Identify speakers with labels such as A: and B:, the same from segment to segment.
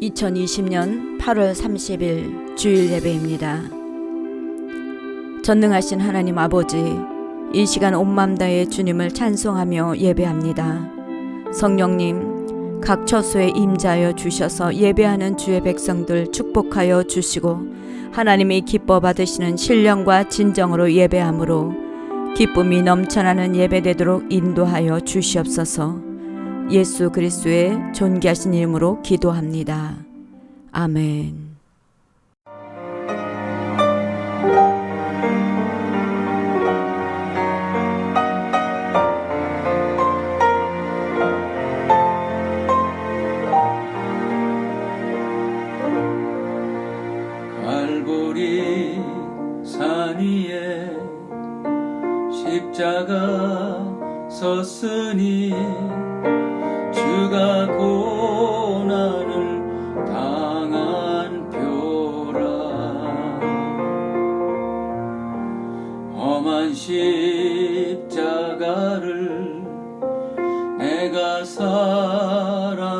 A: 2020년 8월 30일 주일 예배입니다. 전능하신 하나님 아버지, 이 시간 온 맘 다해 주님을 찬송하며 예배합니다. 성령님, 각 처소에 임자하여 주셔서 예배하는 주의 백성들 축복하여 주시고 하나님이 기뻐 받으시는 신령과 진정으로 예배함으로 기쁨이 넘쳐나는 예배되도록 인도하여 주시옵소서. 예수 그리스도의 존귀하신 이름으로 기도합니다. 아멘.
B: 갈보리 산 위에 십자가 섰으니 주가 고난을 당한 표라. 험한 십자가를 내가 사랑함은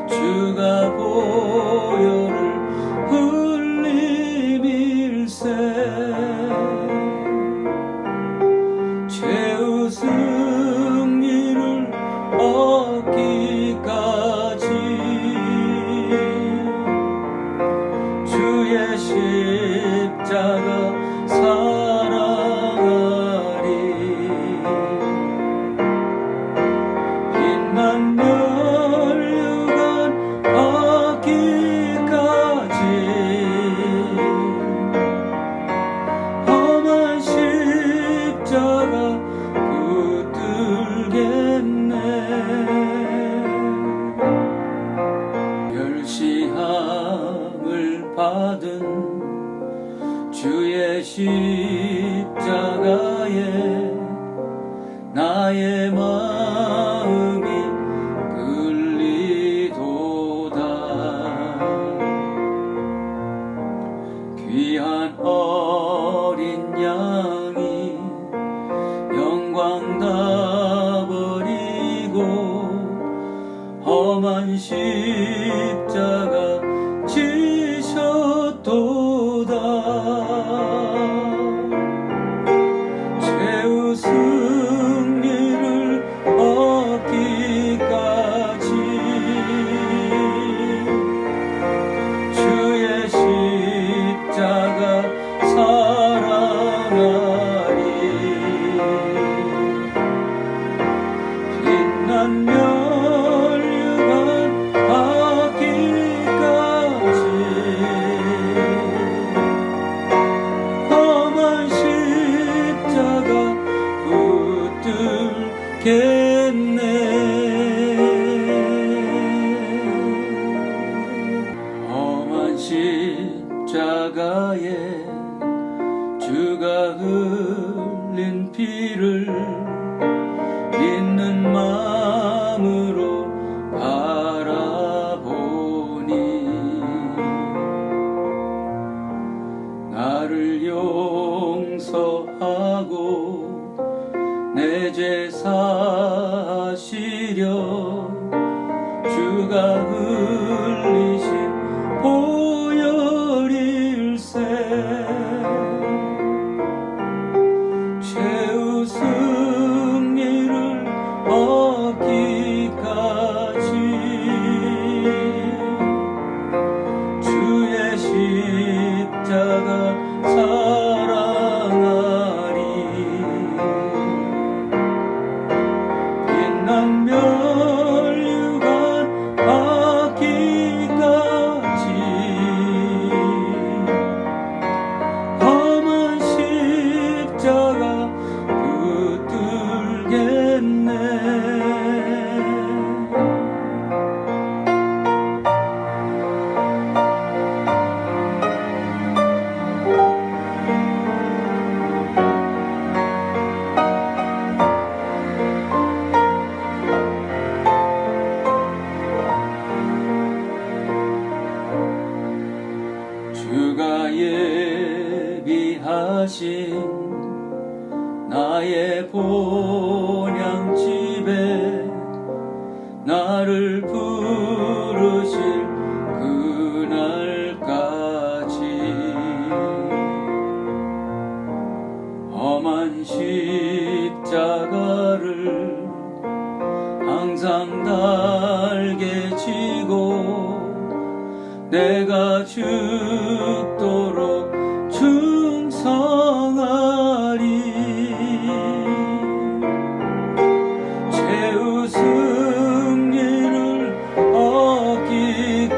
B: 주가 보혈을 흘림일세. 최후 승리를 얻기까지 주의 십자가 사랑하리. 빛난 면류관 받기까지 험한 십자가 붙들겠네. 멸시함을 받은 주의 십자가에 나의 마음이 끌리도다. 귀한 어린 양이 영광 다 버리고 험한 십자가 지셨도다. 최후 승리를 얻기까지 주의 십자가 사랑하리. 빛난 면류관 받기까지 험한 십자가 붙들겠네. 험한 십자가에 주가 흘린 피를 믿는 마음으로 바라보니 나를 용서하고 내 죄 사하시려 주가 흘리신 보혈일세. 최후 승리를 얻기까지 주의 십자가 사랑하리. 빛난 면류관 받기까지 험한 십자가 붙들겠네. 주가 예비하신 나의 본향집에 나를 부르 평화를 항상 달게 지고 내가 죽도록 충성하리. 최후 승리를 얻기까지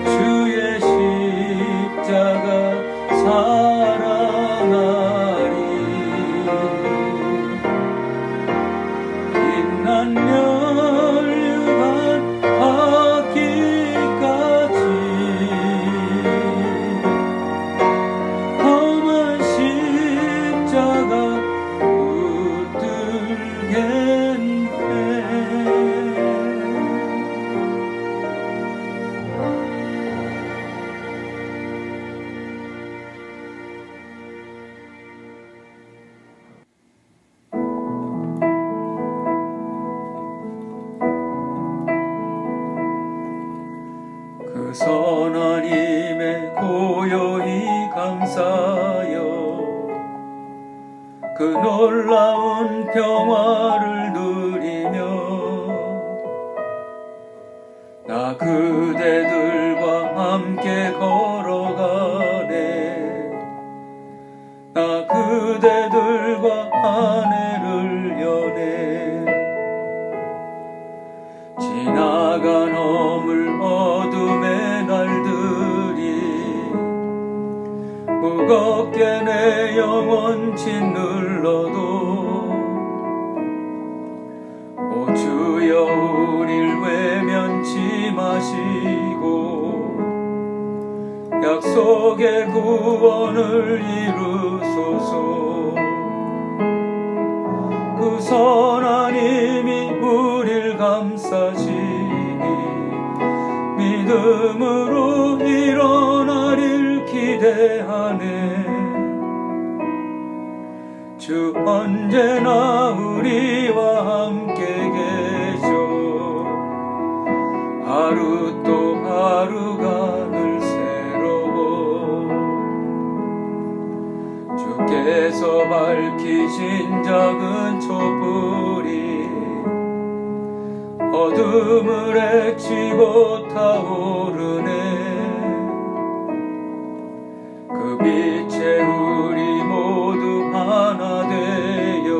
B: 주의 십자가 사랑하리. 빛난 멸류관 받기까지 험한 십자가 붙들겠네. 그 선한 힘에 고요히 감사여 그 놀라운 평화를 누리며 나 그대들과 함께 걸어가네. 나 그대들과 아내를 여네. 지나가 넘을 어둠의 날들이 무겁게 내 영혼 짓눌러도 오 주여 우릴 외면치 마시고 약속의 구원을 이루소서. 그 선한 힘이 우릴 감싸시니 믿음으로 일어나릴 기대하네. 주 언제나 우리와 함께 계셔 하루 또 하루가 늘 새로워. 주께서 밝히신 작은 촛불이 어둠을 헤치고 타오르네. 그 빛에 우리 모두 하나 되어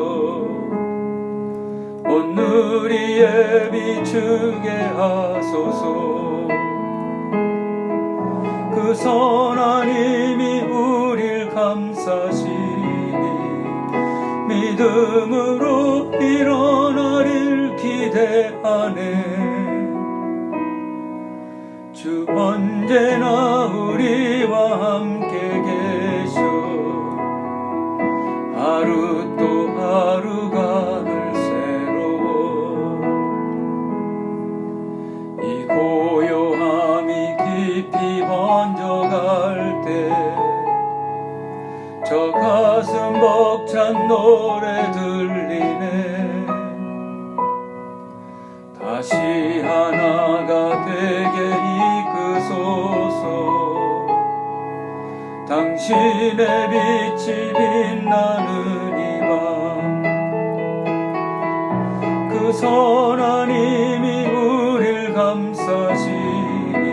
B: 온누리에 비추게 하소서. 그 선한 힘이 우릴 감싸시니 믿음으로 일어나릴 기대하네. 주 언제나 우리와 함께 계셔 하루 또 하루가 늘 새로워. 이 고요함이 깊이 번져갈 때 저 가슴 벅찬 노래 들리네. 다시 하나가 되게 이끄소서. 당신의 빛이 빛나는 이 밤 그 선한 힘이 우릴 감싸시니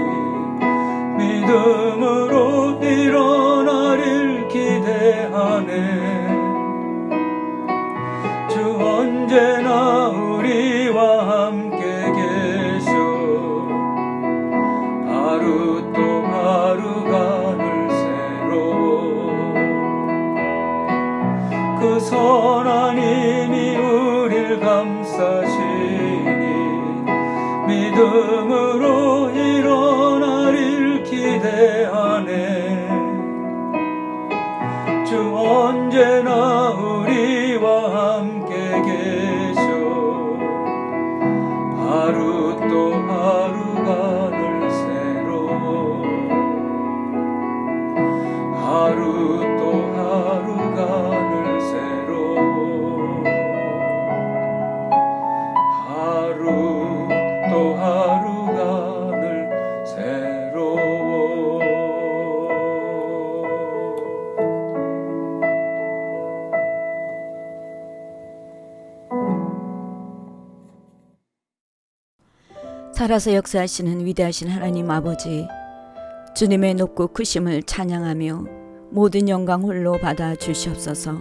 B: 믿음으로 일어나릴 기대하네. 주 언제나 우리와 함께 계셔 하루 또 하루가 늘 새로워. 그 선한 힘이 우릴 감싸시니 믿음으로 일어나릴 기대하네. 주 언제나 우리와 함께 계셔 하루 또 하루가 늘 새로워. 하루 또 하루가 늘 새로워. 하루 또 하루가 늘 새로워.
A: 살아서 역사하시는 위대하신 하나님 아버지, 주님의 높고 크심을 찬양하며 모든 영광 홀로 받아 주시옵소서.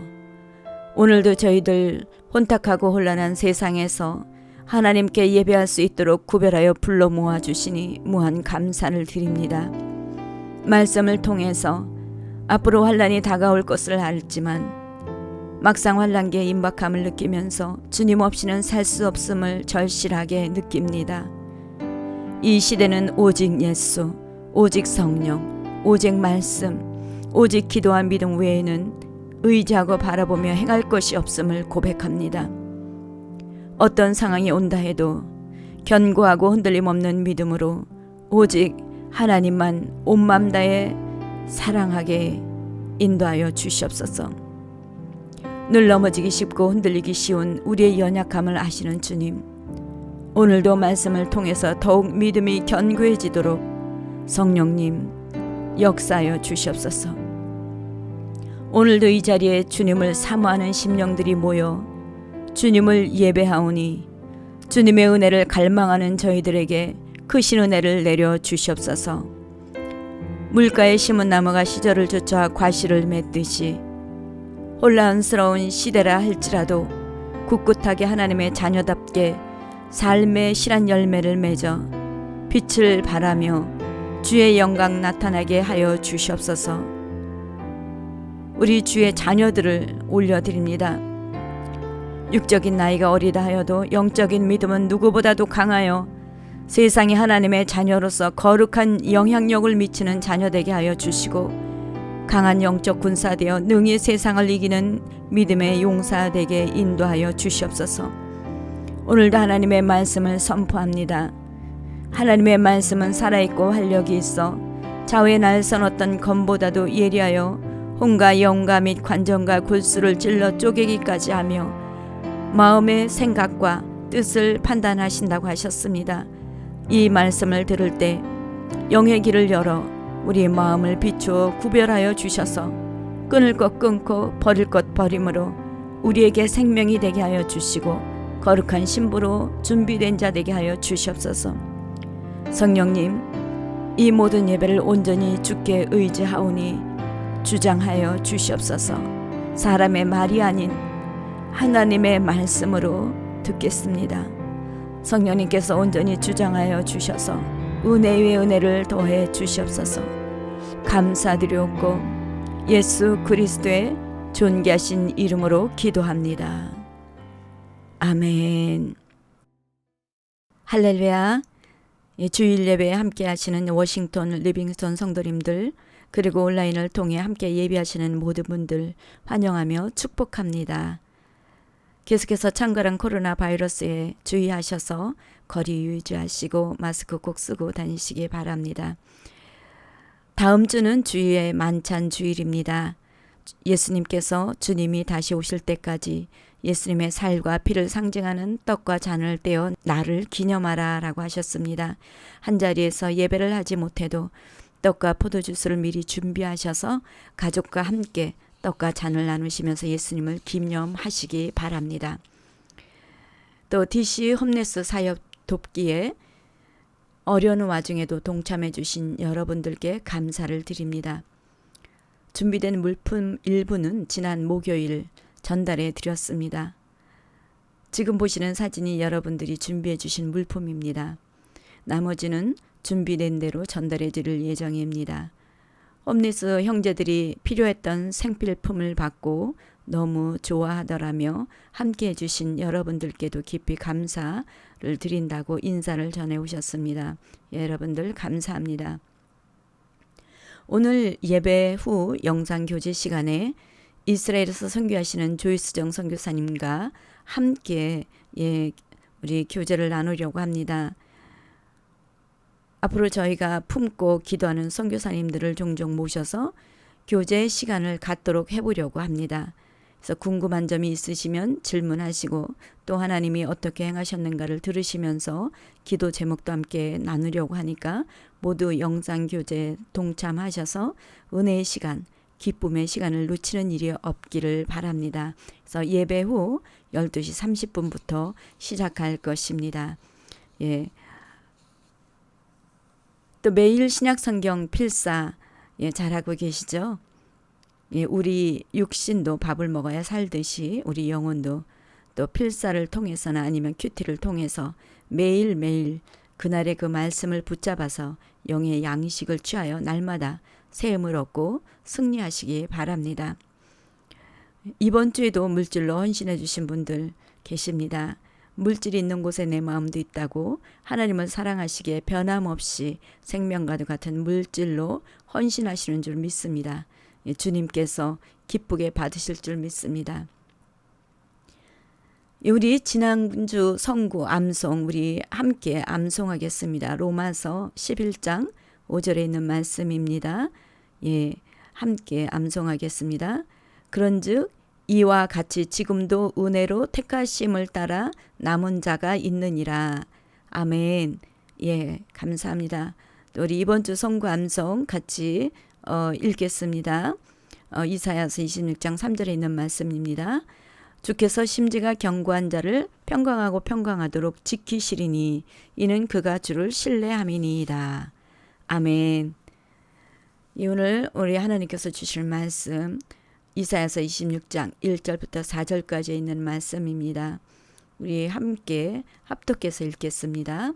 A: 오늘도 저희들 혼탁하고 혼란한 세상에서 하나님께 예배할 수 있도록 구별하여 불러 모아 주시니 무한 감사를 드립니다. 말씀을 통해서 앞으로 환란이 다가올 것을 알지만 막상 환란기에 임박함을 느끼면서 주님 없이는 살 수 없음을 절실하게 느낍니다. 이 시대는 오직 예수, 오직 성령, 오직 말씀, 오직 기도와 믿음 외에는 의지하고 바라보며 행할 것이 없음을 고백합니다. 어떤 상황이 온다 해도 견고하고 흔들림 없는 믿음으로 오직 하나님만 온 맘 다해 사랑하게 인도하여 주시옵소서. 늘 넘어지기 쉽고 흔들리기 쉬운 우리의 연약함을 아시는 주님, 오늘도 말씀을 통해서 더욱 믿음이 견고해지도록 성령님 역사하여 주시옵소서. 오늘도 이 자리에 주님을 사모하는 심령들이 모여 주님을 예배하오니 주님의 은혜를 갈망하는 저희들에게 크신 은혜를 내려 주시옵소서. 물가에 심은 나무가 시절을 쫓아 과실을 맺듯이 혼란스러운 시대라 할지라도 굳굳하게 하나님의 자녀답게 삶의 실한 열매를 맺어 빛을 발하며 주의 영광 나타나게 하여 주시옵소서. 우리 주의 자녀들을 올려드립니다. 육적인 나이가 어리다 하여도 영적인 믿음은 누구보다도 강하여 세상에 하나님의 자녀로서 거룩한 영향력을 미치는 자녀 되게 하여 주시고 강한 영적 군사 되어 능히 세상을 이기는 믿음의 용사 되게 인도하여 주시옵소서. 오늘도 하나님의 말씀을 선포합니다. 하나님의 말씀은 살아있고 활력이 있어 좌우에 날선 어떤 검보다도 예리하여 혼과 영과 및 관정과 골수를 찔러 쪼개기까지 하며 마음의 생각과 뜻을 판단하신다고 하셨습니다. 이 말씀을 들을 때 영의 길을 열어 우리의 마음을 비추어 구별하여 주셔서 끊을 것 끊고 버릴 것 버림으로 우리에게 생명이 되게 하여 주시고 거룩한 신부로 준비된 자 되게 하여 주시옵소서. 성령님, 이 모든 예배를 온전히 주께 의지하오니 주장하여 주시옵소서. 사람의 말이 아닌 하나님의 말씀으로 듣겠습니다. 성령님께서 온전히 주장하여 주셔서 은혜 위에 은혜를 더해 주시옵소서. 감사드리옵고 예수 그리스도의 존귀하신 이름으로 기도합니다. 아멘. 할렐루야. 주일 예배에 함께 하시는 워싱턴 리빙스턴 성도님들, 그리고 온라인을 통해 함께 예배하시는 모든 분들 환영하며 축복합니다. 계속해서 창궐한 코로나 바이러스에 주의하셔서 거리 유지하시고 마스크 꼭 쓰고 다니시기 바랍니다. 다음 주는 주의 만찬 주일입니다. 예수님께서 주님이 다시 오실 때까지 예수님의 살과 피를 상징하는 떡과 잔을 떼어 나를 기념하라 라고 하셨습니다. 한자리에서 예배를 하지 못해도 떡과 포도주스를 미리 준비하셔서 가족과 함께 떡과 잔을 나누시면서 예수님을 기념하시기 바랍니다. 또 DC 홈레스 사역 돕기에 어려운 와중에도 동참해 주신 여러분들께 감사를 드립니다. 준비된 물품 일부는 지난 목요일 전달해 드렸습니다. 지금 보시는 사진이 여러분들이 준비해 주신 물품입니다. 나머지는 준비된 대로 전달해 드릴 예정입니다. 홈리스 형제들이 필요했던 생필품을 받고 너무 좋아하더라며 함께 해주신 여러분들께도 깊이 감사를 드린다고 인사를 전해 오셨습니다. 여러분들 감사합니다. 오늘 예배 후 영상교제 시간에 이스라엘에서 선교하시는 조이스정 선교사님과 함께 우리 교제를 나누려고 합니다. 앞으로 저희가 품고 기도하는 선교사님들을 종종 모셔서 교제 시간을 갖도록 해보려고 합니다. 그래서 궁금한 점이 있으시면 질문하시고 또 하나님이 어떻게 행하셨는가를 들으시면서 기도 제목도 함께 나누려고 하니까 모두 영상교제 동참하셔서 은혜의 시간, 기쁨의 시간을 놓치는 일이 없기를 바랍니다. 그래서 예배 후 12시 30분부터 시작할 것입니다. 또 매일 신약성경 필사 잘하고 계시죠? 우리 육신도 밥을 먹어야 살듯이 우리 영혼도 또 필사를 통해서나 아니면 큐티를 통해서 매일매일 그날의 그 말씀을 붙잡아서 영의 양식을 취하여 날마다 새 힘을 얻고 승리하시기 바랍니다. 이번 주에도 물질로 헌신해 주신 분들 계십니다. 물질이 있는 곳에 내 마음도 있다고 하나님을 사랑하시기에 변함없이 생명과도 같은 물질로 헌신하시는 줄 믿습니다. 주님께서 기쁘게 받으실 줄 믿습니다. 우리 지난주 성구 암송 우리 함께 암송하겠습니다. 로마서 11장 5절에 있는 말씀입니다. 함께 암송하겠습니다. 그런즉 이와 같이 지금도 은혜로 택하심을 따라 남은 자가 있느니라. 아멘. 감사합니다. 또 우리 이번 주 성구 암송 같이 읽겠습니다. 이사야서 26장 3절에 있는 말씀입니다. 주께서 심지가 견고한 자를 평강하고 평강하도록 지키시리니 이는 그가 주를 신뢰함이니이다. 아멘. 오늘 우리 하나님께서 주실 말씀 이사야서 26장 1절부터 4절까지 있는 말씀입니다. 우리 함께 합독해서 읽겠습니다.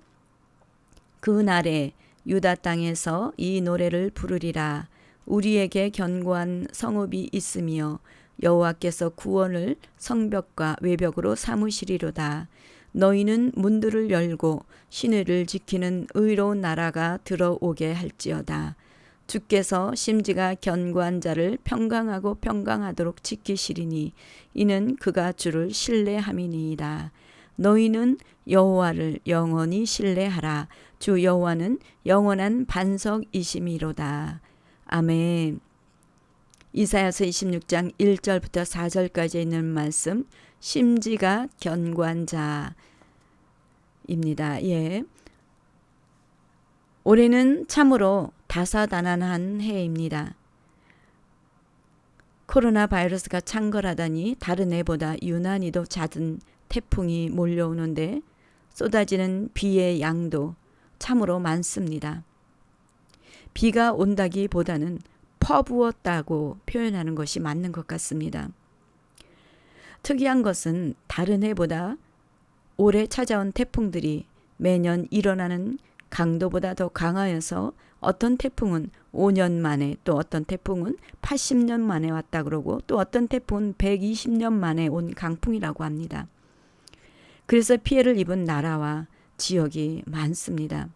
A: 그 날에 유다 땅에서 이 노래를 부르리라. 우리에게 견고한 성읍이 있으며 여호와께서 구원을 성벽과 외벽으로 삼으시리로다. 너희는 문들을 열고 신의를 지키는 의로운 나라가 들어오게 할지어다. 주께서 심지가 견고한 자를 평강하고 평강하도록 지키시리니 이는 그가 주를 신뢰함이니이다. 너희는 여호와를 영원히 신뢰하라. 주 여호와는 영원한 반석이심이로다. 아멘. 이사야서 26장 1절부터 4절까지 있는 말씀 심지가 견고한 자입니다. 올해는 참으로 다사다난한 해입니다. 코로나 바이러스가 창궐하다니 다른 해보다 유난히도 잦은 태풍이 몰려오는데 쏟아지는 비의 양도 참으로 많습니다. 비가 온다기보다는 퍼부었다고 표현하는 것이 맞는 것 같습니다. 특이한 것은 다른 해보다 올해 찾아온 태풍들이 매년 일어나는 강도보다 더 강하여서 어떤 태풍은 5년 만에 또 어떤 태풍은 80년 만에 왔다 그러고 또 어떤 태풍은 120년 만에 온 강풍이라고 합니다. 그래서 피해를 입은 나라와 지역이 많습니다.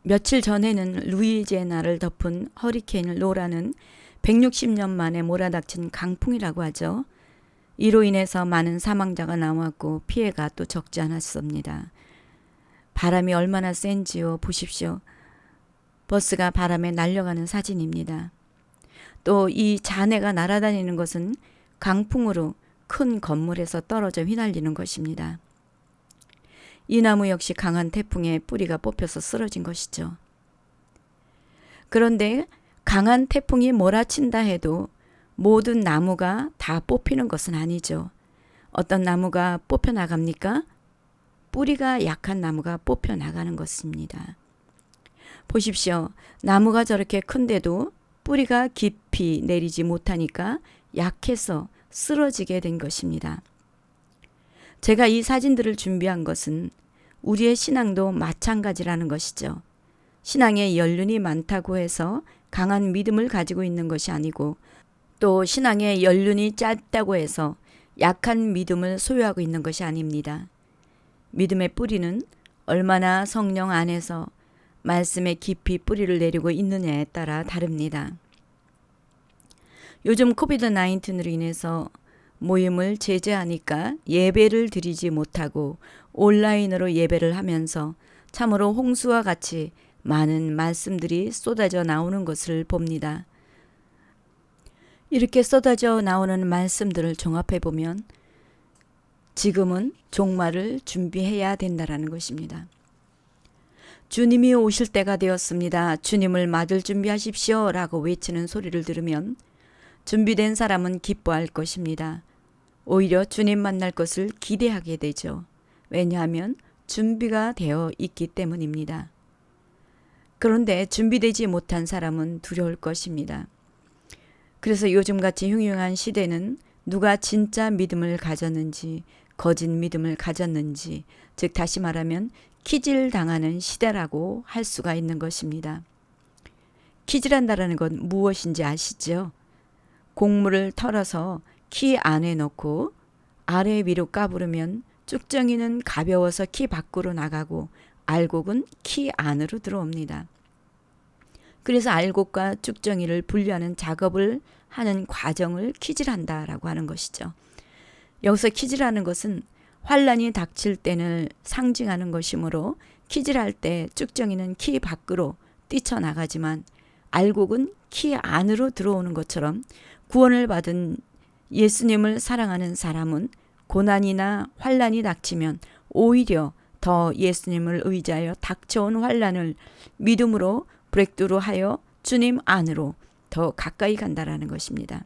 A: 며칠 전에는 루이지애나를 덮은 허리케인 로라는 160년 만에 몰아닥친 강풍이라고 하죠. 이로 인해서 많은 사망자가 나왔고 피해가 또 적지 않았습니다. 바람이 얼마나 센지요. 보십시오. 버스가 바람에 날려가는 사진입니다. 또 이 잔해가 날아다니는 것은 강풍으로 큰 건물에서 떨어져 휘날리는 것입니다. 이 나무 역시 강한 태풍에 뿌리가 뽑혀서 쓰러진 것이죠. 그런데 강한 태풍이 몰아친다 해도 모든 나무가 다 뽑히는 것은 아니죠. 어떤 나무가 뽑혀 나갑니까? 뿌리가 약한 나무가 뽑혀 나가는 것입니다. 보십시오. 나무가 저렇게 큰데도 뿌리가 깊이 내리지 못하니까 약해서 쓰러지게 된 것입니다. 제가 이 사진들을 준비한 것은 우리의 신앙도 마찬가지라는 것이죠. 신앙에 연륜이 많다고 해서 강한 믿음을 가지고 있는 것이 아니고 또 신앙에 연륜이 짧다고 해서 약한 믿음을 소유하고 있는 것이 아닙니다. 믿음의 뿌리는 얼마나 성령 안에서 말씀에 깊이 뿌리를 내리고 있느냐에 따라 다릅니다. 요즘 코비드-19으로 인해서 모임을 제재하니까 예배를 드리지 못하고 온라인으로 예배를 하면서 참으로 홍수와 같이 많은 말씀들이 쏟아져 나오는 것을 봅니다. 이렇게 쏟아져 나오는 말씀들을 종합해 보면 지금은 종말을 준비해야 된다라는 것입니다. 주님이 오실 때가 되었습니다. 주님을 맞을 준비하십시오 라고 외치는 소리를 들으면 준비된 사람은 기뻐할 것입니다. 오히려 주님 만날 것을 기대하게 되죠. 왜냐하면 준비가 되어 있기 때문입니다. 그런데 준비되지 못한 사람은 두려울 것입니다. 그래서 요즘같이 흉흉한 시대는 누가 진짜 믿음을 가졌는지 거짓 믿음을 가졌는지, 즉 다시 말하면 키질당하는 시대라고 할 수가 있는 것입니다. 키질한다라는 건 무엇인지 아시죠? 곡물을 털어서 키 안에 넣고 아래 위로 까부르면 쭉정이는 가벼워서 키 밖으로 나가고 알곡은 키 안으로 들어옵니다. 그래서 알곡과 쭉정이를 분리하는 작업을 하는 과정을 키질한다라고 하는 것이죠. 여기서 키질하는 것은 환란이 닥칠 때를 상징하는 것이므로 키질할 때 쭉정이는 키 밖으로 뛰쳐나가지만 알곡은 키 안으로 들어오는 것처럼 구원을 받은 예수님을 사랑하는 사람은 고난이나 환란이 닥치면 오히려 더 예수님을 의지하여 닥쳐온 환란을 믿음으로 브렉두루하여 주님 안으로 더 가까이 간다라는 것입니다.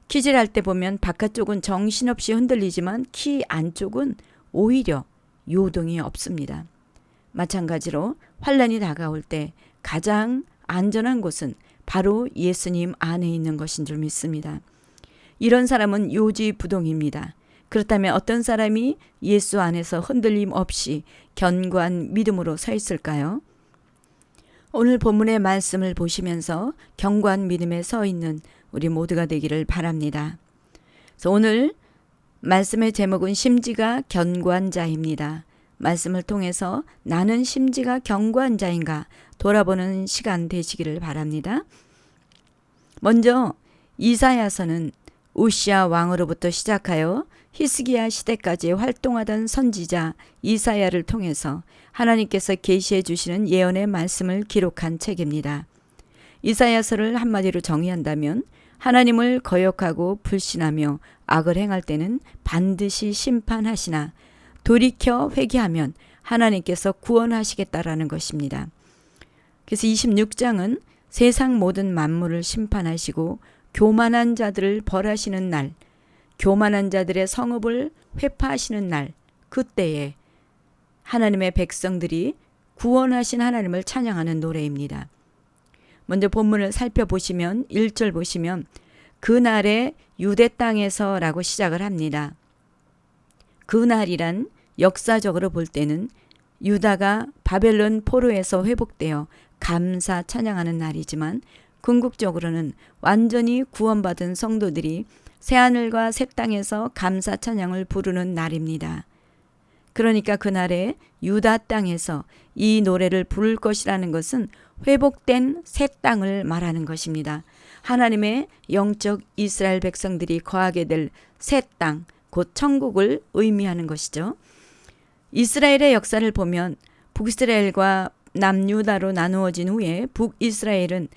A: 키질할 때 보면 바깥쪽은 정신없이 흔들리지만 키 안쪽은 오히려 요동이 없습니다. 마찬가지로 환란이 다가올 때 가장 안전한 곳은 바로 예수님 안에 있는 것인 줄 믿습니다. 이런 사람은 요지부동입니다. 그렇다면 어떤 사람이 예수 안에서 흔들림 없이 견고한 믿음으로 서 있을까요? 오늘 본문의 말씀을 보시면서 견고한 믿음에 서 있는 우리 모두가 되기를 바랍니다. 그래서 오늘 말씀의 제목은 심지가 견고한 자입니다. 말씀을 통해서 나는 심지가 견고한 자인가 돌아보는 시간 되시기를 바랍니다. 먼저 이사야서는 우시아 왕으로부터 시작하여 히스기야 시대까지 활동하던 선지자 이사야를 통해서 하나님께서 계시해 주시는 예언의 말씀을 기록한 책입니다. 이사야서를 한마디로 정의한다면 하나님을 거역하고 불신하며 악을 행할 때는 반드시 심판하시나 돌이켜 회개하면 하나님께서 구원하시겠다라는 것입니다. 그래서 26장은 세상 모든 만물을 심판하시고 교만한 자들을 벌하시는 날, 교만한 자들의 성읍을 회파하시는 날, 그때에 하나님의 백성들이 구원하신 하나님을 찬양하는 노래입니다. 먼저 본문을 살펴보시면 1절 보시면 그날에 유대 땅에서라고 시작을 합니다. 그날이란 역사적으로 볼 때는 유다가 바벨론 포로에서 회복되어 감사 찬양하는 날이지만 궁극적으로는 완전히 구원받은 성도들이 새하늘과 새 땅에서 감사 찬양을 부르는 날입니다. 그러니까 그날에 유다 땅에서 이 노래를 부를 것이라는 것은 회복된 새 땅을 말하는 것입니다. 하나님의 영적 이스라엘 백성들이 거하게 될 새 땅, 곧 천국을 의미하는 것이죠. 이스라엘의 역사를 보면 북이스라엘과 남유다로 나누어진 후에 북이스라엘은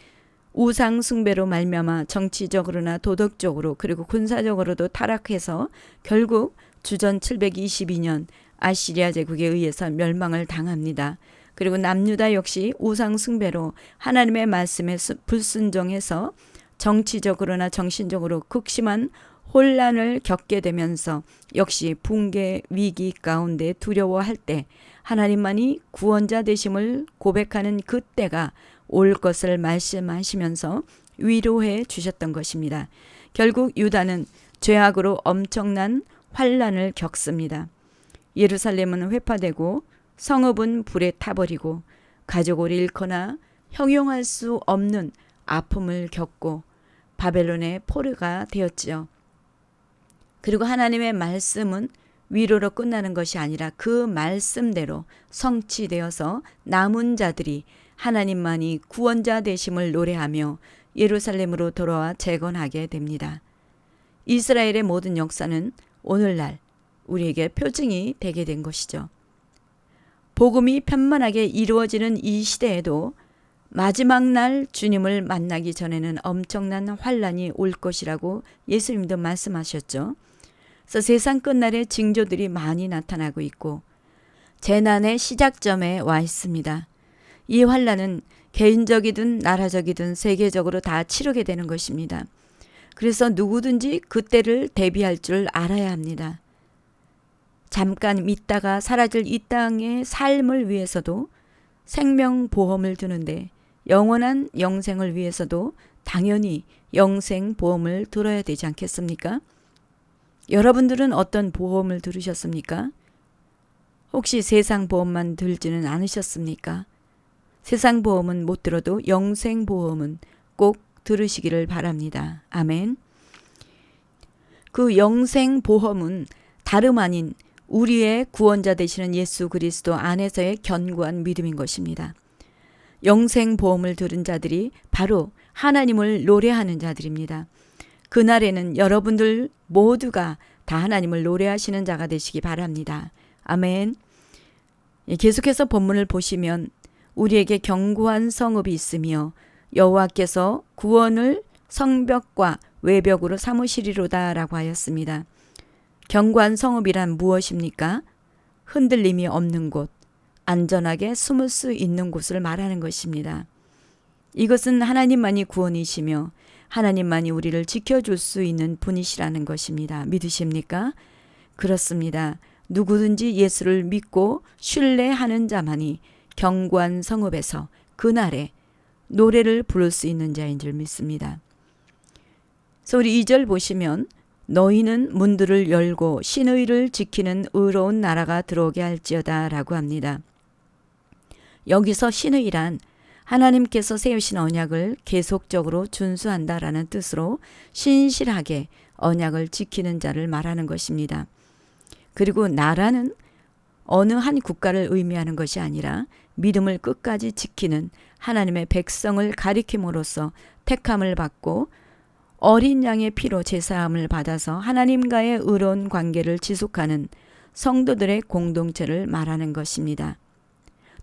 A: 우상 숭배로 말미암아 정치적으로나 도덕적으로 그리고 군사적으로도 타락해서 결국 주전 722년 아시리아 제국에 의해서 멸망을 당합니다. 그리고 남유다 역시 우상 숭배로 하나님의 말씀에 불순종해서 정치적으로나 정신적으로 극심한 혼란을 겪게 되면서 역시 붕괴 위기 가운데 두려워할 때 하나님만이 구원자 되심을 고백하는 그때가 올 것을 말씀하시면서 위로해 주셨던 것입니다. 결국 유다는 죄악으로 엄청난 환란을 겪습니다. 예루살렘은 회파되고 성읍은 불에 타버리고 가족을 잃거나 형용할 수 없는 아픔을 겪고 바벨론의 포로가 되었지요. 그리고 하나님의 말씀은 위로로 끝나는 것이 아니라 그 말씀대로 성취되어서 남은 자들이 하나님만이 구원자 되심을 노래하며 예루살렘으로 돌아와 재건하게 됩니다. 이스라엘의 모든 역사는 오늘날 우리에게 표징이 되게 된 것이죠. 복음이 편만하게 이루어지는 이 시대에도 마지막 날 주님을 만나기 전에는 엄청난 환란이 올 것이라고 예수님도 말씀하셨죠. 그래서 세상 끝날의 징조들이 많이 나타나고 있고 재난의 시작점에 와 있습니다. 이 환란은 개인적이든 나라적이든 세계적으로 다 치르게 되는 것입니다. 그래서 누구든지 그때를 대비할 줄 알아야 합니다. 잠깐 믿다가 사라질 이 땅의 삶을 위해서도 생명보험을 드는데 영원한 영생을 위해서도 당연히 영생보험을 들어야 되지 않겠습니까? 여러분들은 어떤 보험을 들으셨습니까? 혹시 세상보험만 들지는 않으셨습니까? 세상보험은 못 들어도 영생보험은 꼭 들으시기를 바랍니다. 아멘. 그 영생보험은 다름 아닌 우리의 구원자 되시는 예수 그리스도 안에서의 견고한 믿음인 것입니다. 영생보험을 들은 자들이 바로 하나님을 노래하는 자들입니다. 그날에는 여러분들 모두가 다 하나님을 노래하시는 자가 되시기 바랍니다. 아멘. 계속해서 본문을 보시면 우리에게 견고한 성읍이 있으며 여호와께서 구원을 성벽과 외벽으로 삼으시리로다 라고 하였습니다. 견고한 성읍이란 무엇입니까? 흔들림이 없는 곳, 안전하게 숨을 수 있는 곳을 말하는 것입니다. 이것은 하나님만이 구원이시며 하나님만이 우리를 지켜줄 수 있는 분이시라는 것입니다. 믿으십니까? 그렇습니다. 누구든지 예수를 믿고 신뢰하는 자만이 견고한 성읍에서 그날에 노래를 부를 수 있는 자인 줄 믿습니다. 그래서 우리 2절 보시면 너희는 문들을 열고 신의를 지키는 의로운 나라가 들어오게 할지어다 라고 합니다. 여기서 신의란 하나님께서 세우신 언약을 계속적으로 준수한다라는 뜻으로 신실하게 언약을 지키는 자를 말하는 것입니다. 그리고 나라는 어느 한 국가를 의미하는 것이 아니라 믿음을 끝까지 지키는 하나님의 백성을 가리킴으로써 택함을 받고 어린 양의 피로 제사함을 받아서 하나님과의 의로운 관계를 지속하는 성도들의 공동체를 말하는 것입니다.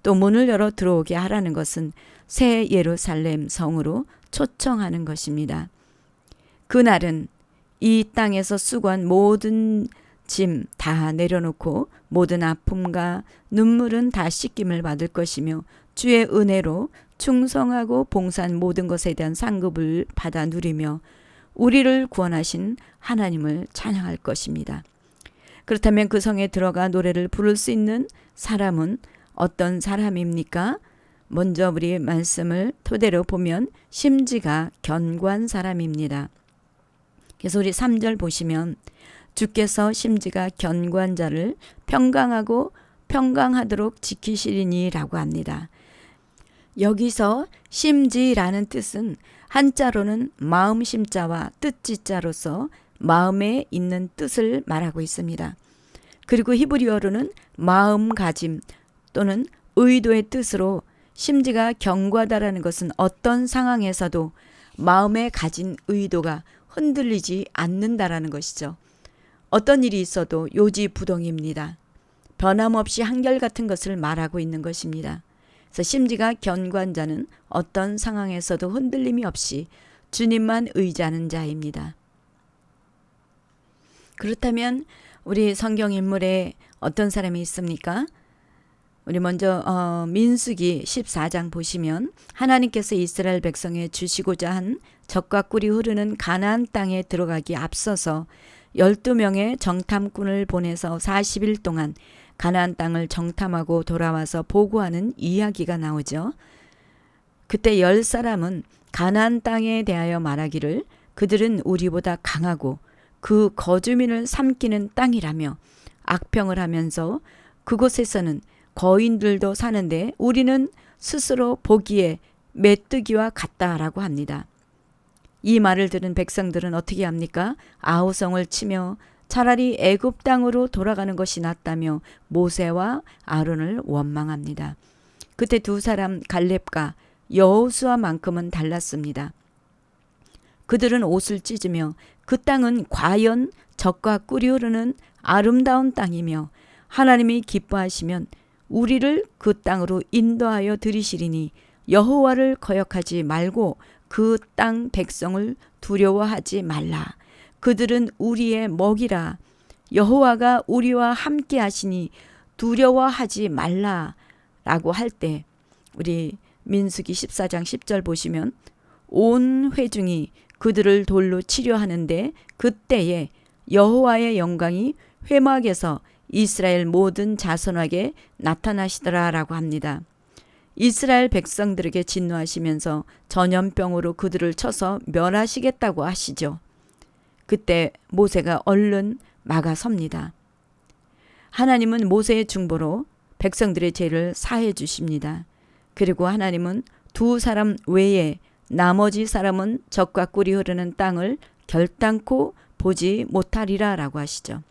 A: 또 문을 열어 들어오게 하라는 것은 새 예루살렘 성으로 초청하는 것입니다. 그날은 이 땅에서 수고한 모든 짐 다 내려놓고 모든 아픔과 눈물은 다 씻김을 받을 것이며 주의 은혜로 충성하고 봉사한 모든 것에 대한 상급을 받아 누리며 우리를 구원하신 하나님을 찬양할 것입니다. 그렇다면 그 성에 들어가 노래를 부를 수 있는 사람은 어떤 사람입니까? 먼저 우리 말씀을 토대로 보면 심지가 견고한 사람입니다. 그래서 우리 3절 보시면 주께서 심지가 견고한 자를 평강하고 평강하도록 지키시리니 라고 합니다. 여기서 심지라는 뜻은 한자로는 마음 심자와 뜻지자로서 마음에 있는 뜻을 말하고 있습니다. 그리고 히브리어로는 마음가짐 또는 의도의 뜻으로 심지가 견고하다라는 것은 어떤 상황에서도 마음에 가진 의도가 흔들리지 않는다라는 것이죠. 어떤 일이 있어도 요지부동입니다. 변함없이 한결같은 것을 말하고 있는 것입니다. 그래서 심지가 견고한 자는 어떤 상황에서도 흔들림이 없이 주님만 의지하는 자입니다. 그렇다면 우리 성경 인물에 어떤 사람이 있습니까? 우리 먼저 민수기 14장 보시면 하나님께서 이스라엘 백성에 주시고자 한 젖과 꿀이 흐르는 가나안 땅에 들어가기 앞서서 12명의 정탐꾼을 보내서 40일 동안 가나안 땅을 정탐하고 돌아와서 보고하는 이야기가 나오죠. 그때 10사람은 가나안 땅에 대하여 말하기를 그들은 우리보다 강하고 그 거주민을 삼키는 땅이라며 악평을 하면서 그곳에서는 거인들도 사는데 우리는 스스로 보기에 메뚜기와 같다라고 합니다. 이 말을 들은 백성들은 어떻게 합니까? 아우성을 치며 차라리 애굽 땅으로 돌아가는 것이 낫다며 모세와 아론을 원망합니다. 그때 두 사람 갈렙과 여호수아만큼은 달랐습니다. 그들은 옷을 찢으며 그 땅은 과연 젖과 꿀이 흐르는 아름다운 땅이며 하나님이 기뻐하시면 우리를 그 땅으로 인도하여 들이시리니 여호와를 거역하지 말고 그 땅 백성을 두려워하지 말라. 그들은 우리의 먹이라. 여호와가 우리와 함께 하시니 두려워하지 말라 라고 할 때 우리 민수기 14장 10절 보시면 온 회중이 그들을 돌로 치려 하는데 그때에 여호와의 영광이 회막에서 이스라엘 모든 자손에게 나타나시더라 라고 합니다. 이스라엘 백성들에게 진노하시면서 전염병으로 그들을 쳐서 멸하시겠다고 하시죠. 그때 모세가 얼른 막아섭니다. 하나님은 모세의 중보로 백성들의 죄를 사해 주십니다. 그리고 하나님은 두 사람 외에 나머지 사람은 적과 꿀이 흐르는 땅을 결단코 보지 못하리라 라고 하시죠.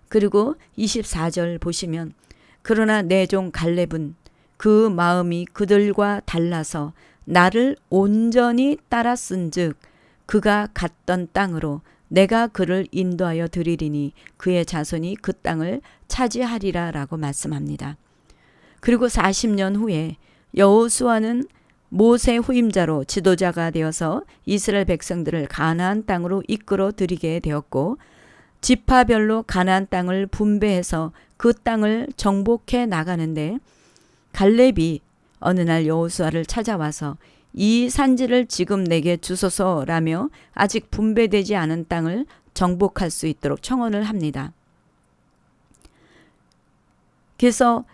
A: 그리고 24절 보시면 그러나 내 종 갈렙은 그 마음이 그들과 달라서 나를 온전히 따랐은즉 그가 갔던 땅으로 내가 그를 인도하여 드리리니 그의 자손이 그 땅을 차지하리라 라고 말씀합니다. 그리고 40년 후에 여호수아는 모세 후임자로 지도자가 되어서 이스라엘 백성들을 가나안 땅으로 이끌어 들이게 되었고 지파별로 가나안 땅을 분배해서 그 땅을 정복해 나가는데 갈렙이 어느 날 여호수아를 찾아와서 이 산지를 지금 내게 주소서라며 아직 분배되지 않은 땅을 정복할 수 있도록 청원을 합니다. 그래서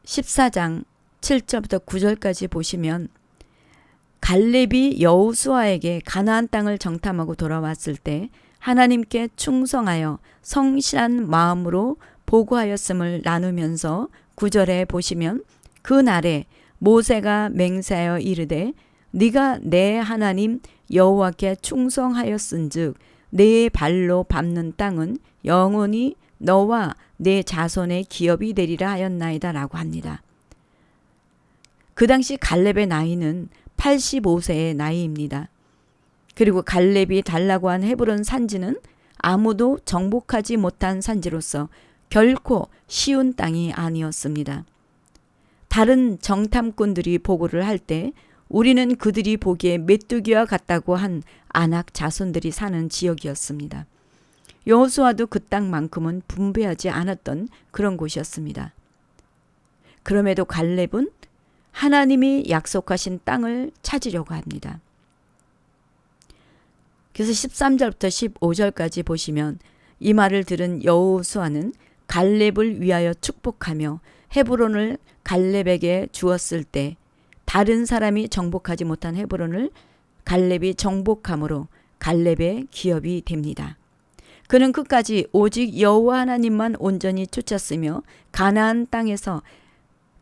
A: 14장 7절부터 9절까지 보시면 갈렙이 여호수아에게 가나안 땅을 정탐하고 돌아왔을 때 하나님께 충성하여 성실한 마음으로 보고하였음을 나누면서 9절에 보시면 그날에 모세가 맹세하여 이르되 네가 내 하나님 여호와께 충성하였은즉 내 발로 밟는 땅은 영원히 너와 내 자손의 기업이 되리라 하였나이다 라고 합니다. 그 당시 갈렙의 나이는 85세의 나이입니다. 그리고 갈렙이 달라고 한 헤브론 산지는 아무도 정복하지 못한 산지로서 결코 쉬운 땅이 아니었습니다. 다른 정탐꾼들이 보고를 할 때 우리는 그들이 보기에 메뚜기와 같다고 한 아낙 자손들이 사는 지역이었습니다. 여호수아도 그 땅만큼은 분배하지 않았던 그런 곳이었습니다. 그럼에도 갈렙은 하나님이 약속하신 땅을 찾으려고 합니다. 그래서 13절부터 15절까지 보시면 이 말을 들은 여호수아는 갈렙을 위하여 축복하며 헤브론을 갈렙에게 주었을 때 다른 사람이 정복하지 못한 헤브론을 갈렙이 정복함으로 갈렙의 기업이 됩니다. 그는 끝까지 오직 여호와 하나님만 온전히 쫓았으며 가나안 땅에서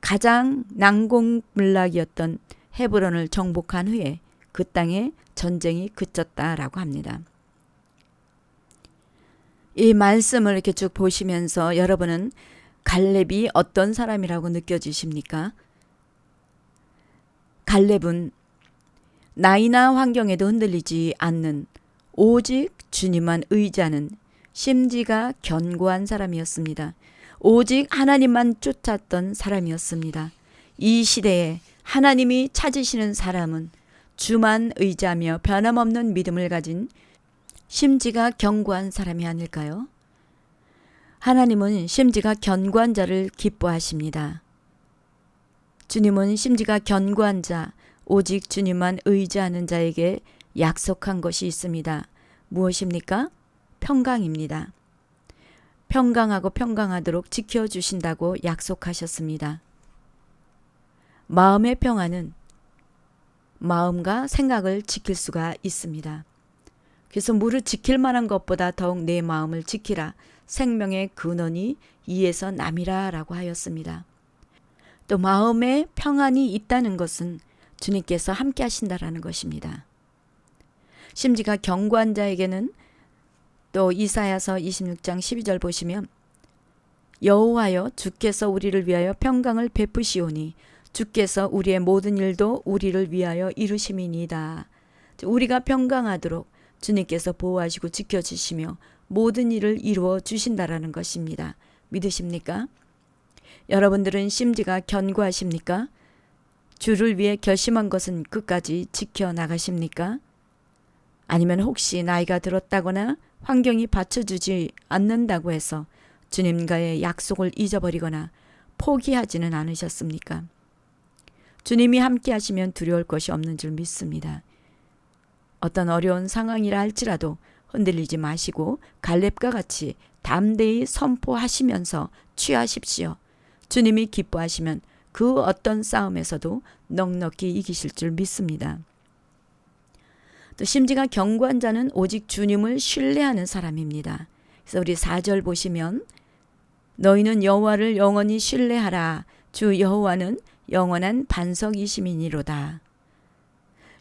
A: 가장 난공불락이었던 헤브론을 정복한 후에 그 땅에 전쟁이 그쳤다라고 합니다. 이 말씀을 이렇게 쭉 보시면서 여러분은 갈렙이 어떤 사람이라고 느껴지십니까? 갈렙은 나이나 환경에도 흔들리지 않는 오직 주님만 의지하는 심지가 견고한 사람이었습니다. 오직 하나님만 쫓았던 사람이었습니다. 이 시대에 하나님이 찾으시는 사람은 주만 의지하며 변함없는 믿음을 가진 심지가 견고한 사람이 아닐까요? 하나님은 심지가 견고한 자를 기뻐하십니다. 주님은 심지가 견고한 자, 오직 주님만 의지하는 자에게 약속한 것이 있습니다. 무엇입니까? 평강입니다. 평강하고 평강하도록 지켜주신다고 약속하셨습니다. 마음의 평안은 마음과 생각을 지킬 수가 있습니다. 그래서 무릇 지킬 만한 것보다 더욱 내 마음을 지키라. 생명의 근원이 이에서 남이라 라고 하였습니다. 또 마음에 평안이 있다는 것은 주님께서 함께 하신다라는 것입니다. 심지가 견고한 자에게는 또 이사야서 26장 12절 보시면 여호와여 주께서 우리를 위하여 평강을 베푸시오니 주께서 우리의 모든 일도 우리를 위하여 이루심이니이다. 우리가 평강하도록 주님께서 보호하시고 지켜주시며 모든 일을 이루어 주신다라는 것입니다. 믿으십니까? 여러분들은 심지가 견고하십니까? 주를 위해 결심한 것은 끝까지 지켜나가십니까? 아니면 혹시 나이가 들었다거나 환경이 받쳐주지 않는다고 해서 주님과의 약속을 잊어버리거나 포기하지는 않으셨습니까? 주님이 함께 하시면 두려울 것이 없는 줄 믿습니다. 어떤 어려운 상황이라 할지라도 흔들리지 마시고 갈렙과 같이 담대히 선포하시면서 취하십시오. 주님이 기뻐하시면 그 어떤 싸움에서도 넉넉히 이기실 줄 믿습니다. 또 심지가 견고한 자는 오직 주님을 신뢰하는 사람입니다. 그래서 우리 4절 보시면 너희는 여호와를 영원히 신뢰하라. 주 여호와는 영원한 반석이심이니로다.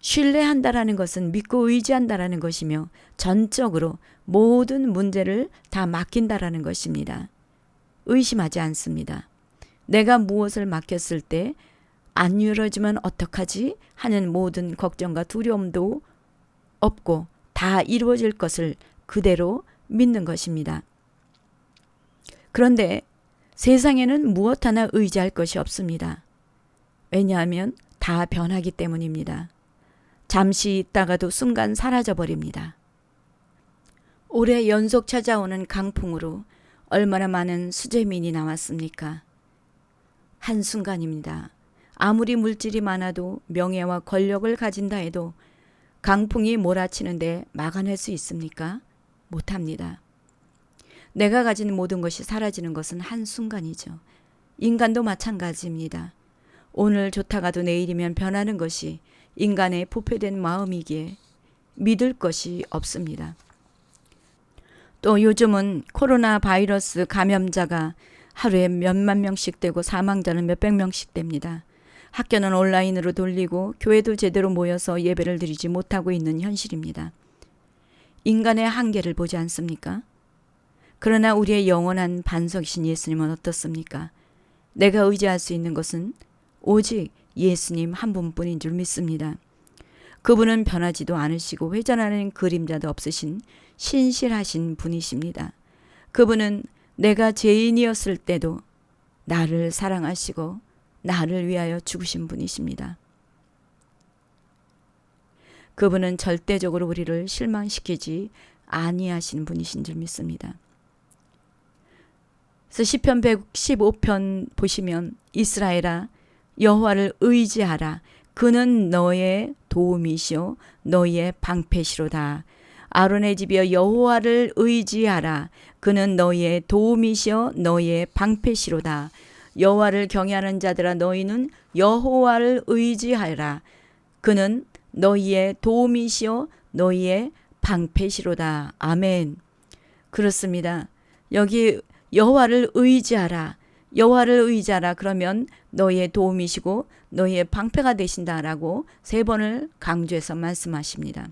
A: 신뢰한다라는 것은 믿고 의지한다라는 것이며 전적으로 모든 문제를 다 맡긴다라는 것입니다. 의심하지 않습니다. 내가 무엇을 맡겼을 때 안 이루어지면 어떡하지 하는 모든 걱정과 두려움도 없고 다 이루어질 것을 그대로 믿는 것입니다. 그런데 세상에는 무엇 하나 의지할 것이 없습니다. 왜냐하면 다 변하기 때문입니다. 잠시 있다가도 순간 사라져 버립니다. 올해 연속 찾아오는 강풍으로 얼마나 많은 수재민이 나왔습니까? 한순간입니다. 아무리 물질이 많아도 명예와 권력을 가진다 해도 강풍이 몰아치는데 막아낼 수 있습니까? 못합니다. 내가 가진 모든 것이 사라지는 것은 한순간이죠. 인간도 마찬가지입니다. 오늘 좋다가도 내일이면 변하는 것이 인간의 부패된 마음이기에 믿을 것이 없습니다. 또 요즘은 코로나 바이러스 감염자가 하루에 몇만 명씩 되고 사망자는 몇백 명씩 됩니다. 학교는 온라인으로 돌리고 교회도 제대로 모여서 예배를 드리지 못하고 있는 현실입니다. 인간의 한계를 보지 않습니까? 그러나 우리의 영원한 반석이신 예수님은 어떻습니까? 내가 의지할 수 있는 것은 오직 예수님 한 분뿐인 줄 믿습니다. 그분은 변하지도 않으시고 회전하는 그림자도 없으신 신실하신 분이십니다. 그분은 내가 죄인이었을 때도 나를 사랑하시고 나를 위하여 죽으신 분이십니다. 그분은 절대적으로 우리를 실망시키지 아니하신 분이신 줄 믿습니다. 그래서 시편 115편 보시면 이스라엘아 여호와를 의지하라. 그는 너의 도움이시오 너희의 방패시로다. 아론의 집이여 여호와를 의지하라. 그는 너희의 도움이시오 너희의 방패시로다. 여호와를 경외하는 자들아 너희는 여호와를 의지하라. 그는 너희의 도움이시오 너희의 방패시로다. 아멘. 그렇습니다. 여기 여호와를 의지하라. 여호와를 의지하라. 그러면 너희의 도움이시고 너희의 방패가 되신다라고 3번을 강조해서 말씀하십니다.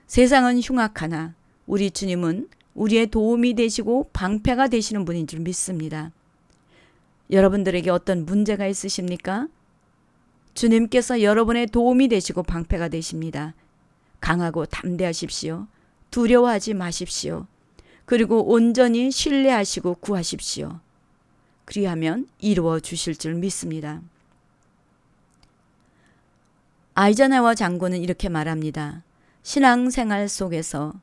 A: 세상은 흉악하나 우리 주님은 우리의 도움이 되시고 방패가 되시는 분인 줄 믿습니다. 여러분들에게 어떤 문제가 있으십니까? 주님께서 여러분의 도움이 되시고 방패가 되십니다. 강하고 담대하십시오. 두려워하지 마십시오. 그리고 온전히 신뢰하시고 구하십시오. 그리하면 이루어 주실 줄 믿습니다. 아이저나워 장군은 이렇게 말합니다. 신앙생활 속에서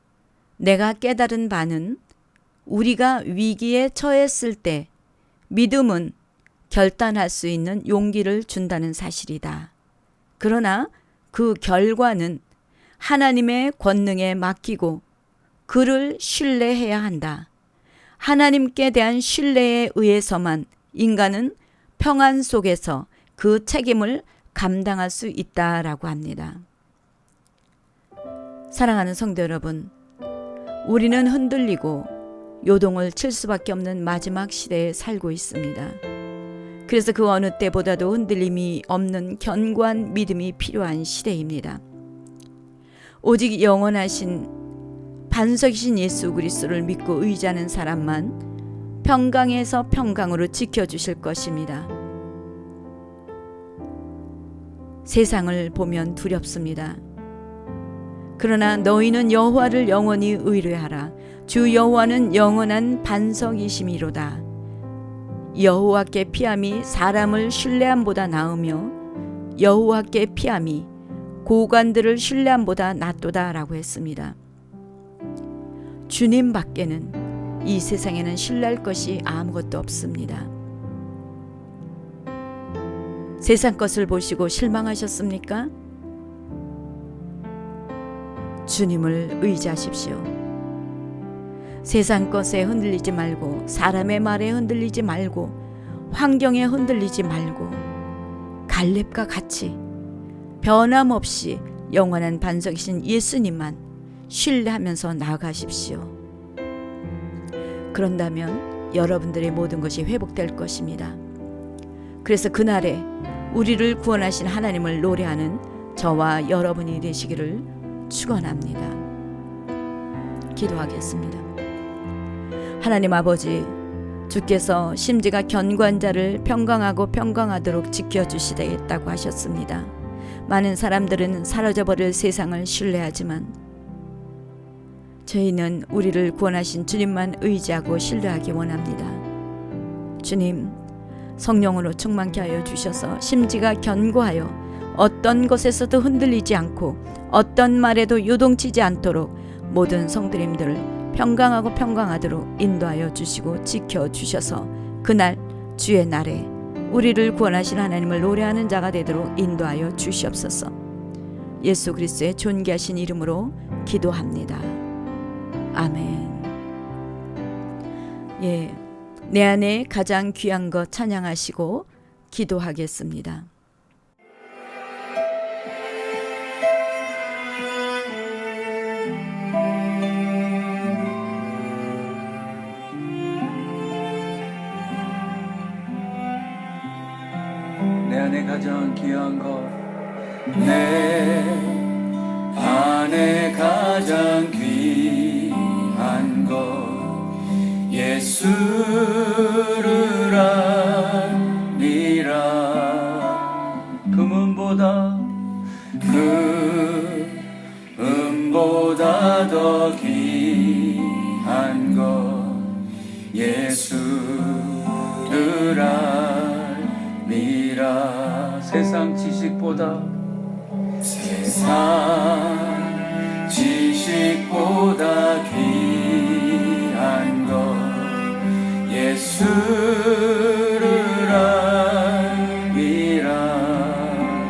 A: 내가 깨달은 바는 우리가 위기에 처했을 때 믿음은 결단할 수 있는 용기를 준다는 사실이다. 그러나 그 결과는 하나님의 권능에 맡기고 그를 신뢰해야 한다. 하나님께 대한 신뢰에 의해서만 인간은 평안 속에서 그 책임을 감당할 수 있다라고 합니다. 사랑하는 성도 여러분, 우리는 흔들리고 요동을 칠 수밖에 없는 마지막 시대에 살고 있습니다. 그래서 그 어느 때보다도 흔들림이 없는 견고한 믿음이 필요한 시대입니다. 오직 영원하신 반석이신 예수 그리스도를 믿고 의지하는 사람만 평강에서 평강으로 지켜주실 것입니다. 세상을 보면 두렵습니다. 그러나 너희는 여호와를 영원히 의뢰하라. 주 여호와는 영원한 반석이심이로다. 여호와께 피함이 사람을 신뢰함보다 나으며 여호와께 피함이 고관들을 신뢰함보다 낫도다라고 했습니다. 주님 밖에는 이 세상에는 신뢰할 것이 아무것도 없습니다. 세상 것을 보시고 실망하셨습니까? 주님을 의지하십시오. 세상 것에 흔들리지 말고 사람의 말에 흔들리지 말고 환경에 흔들리지 말고 갈렙과 같이 변함없이 영원한 반석이신 예수님만 신뢰하면서 나아가십시오. 그런다면 여러분들의 모든 것이 회복될 것입니다. 그래서 그날에 우리를 구원하신 하나님을 노래하는 저와 여러분이 되시기를 축원합니다. 기도하겠습니다. 하나님 아버지, 주께서 심지가 견고한 자를 평강하고 평강하도록 지켜주시겠다고 하셨습니다. 많은 사람들은 사라져버릴 세상을 신뢰하지만 저희는 우리를 구원하신 주님만 의지하고 신뢰하기 원합니다. 주님, 성령으로 충만케 하여 주셔서 심지가 견고하여 어떤 것에서도 흔들리지 않고 어떤 말에도 요동치지 않도록 모든 성도님들을 평강하고 평강하도록 인도하여 주시고 지켜주셔서 그날 주의 날에 우리를 구원하신 하나님을 노래하는 자가 되도록 인도하여 주시옵소서. 예수 그리스도의 존귀하신 이름으로 기도합니다. 아멘. 내 안에 가장 귀한 것 찬양하시고 기도하겠습니다.
B: 내 안에 가장 귀한 것, 내 안에 가장 귀한 것, 예수를 아니라. 금은보다 더 귀한 것, 예수를 아니라. 세상 지식보다 귀한 것, 예수를 아니라.